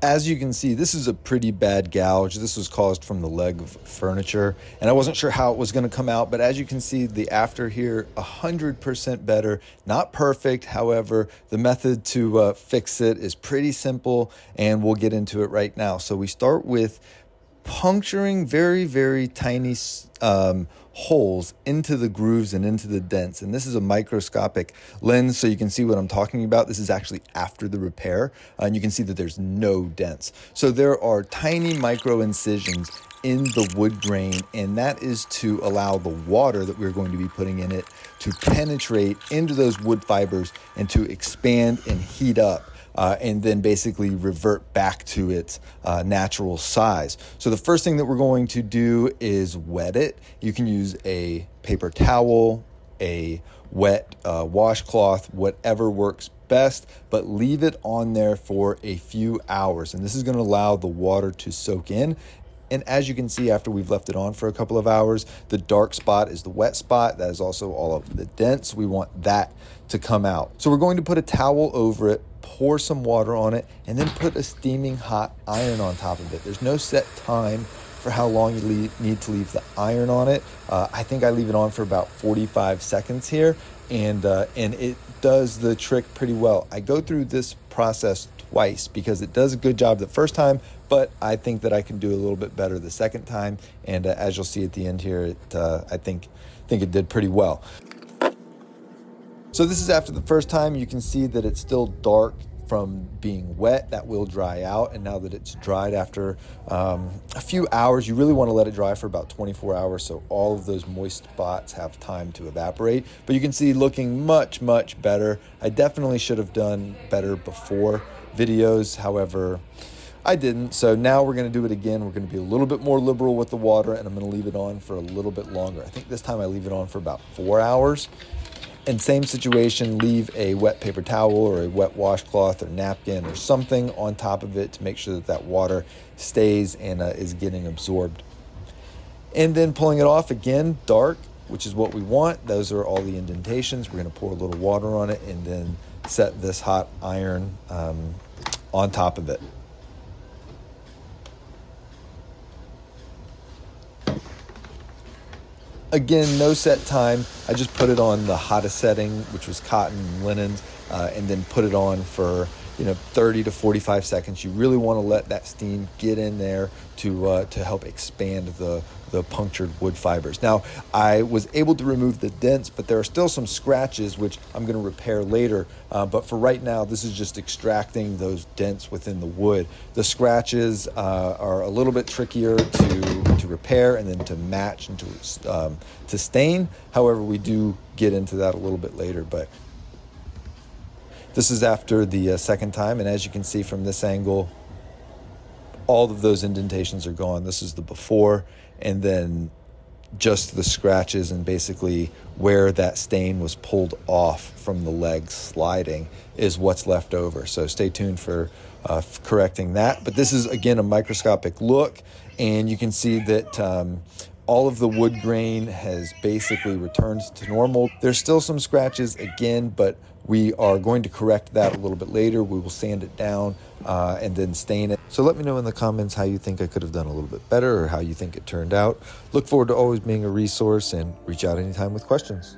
As you can see, this is a pretty bad gouge. This was caused from the leg of furniture, and I wasn't sure how it was going to come out, but as you can see, the after here, 100% better. Not perfect, however, the method to fix it is pretty simple, and we'll get into it right now. So we start with puncturing very, very tiny holes into the grooves and into the dents. And this is a microscopic lens, so you can see what I'm talking about. This is actually after the repair, and you can see that there's no dents. So there are tiny micro incisions in the wood grain, and that is to allow the water that we're going to be putting in it to penetrate into those wood fibers and to expand and heat up. And then basically revert back to its natural size. So the first thing that we're going to do is wet it. You can use a paper towel, a wet washcloth, whatever works best, but leave it on there for a few hours. And this is going to allow the water to soak in. And as you can see, after we've left it on for a couple of hours, the dark spot is the wet spot. That is also all of the dents. We want that to come out. So we're going to put a towel over it, pour some water on it, and then put a steaming hot iron on top of it. There's no set time for how long you need to leave the iron on it. I think I leave it on for about 45 seconds here, and it does the trick pretty well. I go through this process twice because it does a good job the first time, but I think that I can do a little bit better the second time. And as you'll see at the end here, I think it did pretty well. So this is after the first time. You can see that it's still dark from being wet. That will dry out, and now that it's dried after a few hours, you really want to let it dry for about 24 hours so all of those moist spots have time to evaporate. But you can see looking much, much better. I definitely should have done better before videos, however, I didn't. So now we're going to do it again. We're going to be a little bit more liberal with the water, and I'm going to leave it on for a little bit longer. I think this time I leave it on for about 4 hours. And same situation, leave a wet paper towel or a wet washcloth or napkin or something on top of it to make sure that that water stays and is getting absorbed. And then pulling it off again, dark, which is what we want. Those are all the indentations. We're going to pour a little water on it and then set this hot iron on top of it. Again, no set time. I just put it on the hottest setting, which was cotton and linens, and then put it on for 30 to 45 seconds. You really want to let that steam get in there to help expand the punctured wood fibers. Now, I was able to remove the dents, but there are still some scratches, which I'm going to repair later. But for right now, this is just extracting those dents within the wood. The scratches are a little bit trickier to repair and then to match and to stain. However, we do get into that a little bit later. But this is after the second time, and as you can see from this angle, all of those indentations are gone. This is the before, and then just the scratches and basically where that stain was pulled off from the leg sliding is what's left over. So stay tuned for correcting that. But this is, again, a microscopic look, and you can see that all of the wood grain has basically returned to normal. There's still some scratches again, but we are going to correct that a little bit later. We will sand it down and then stain it. So let me know in the comments how you think I could have done a little bit better or how you think it turned out. Look forward to always being a resource, and reach out anytime with questions.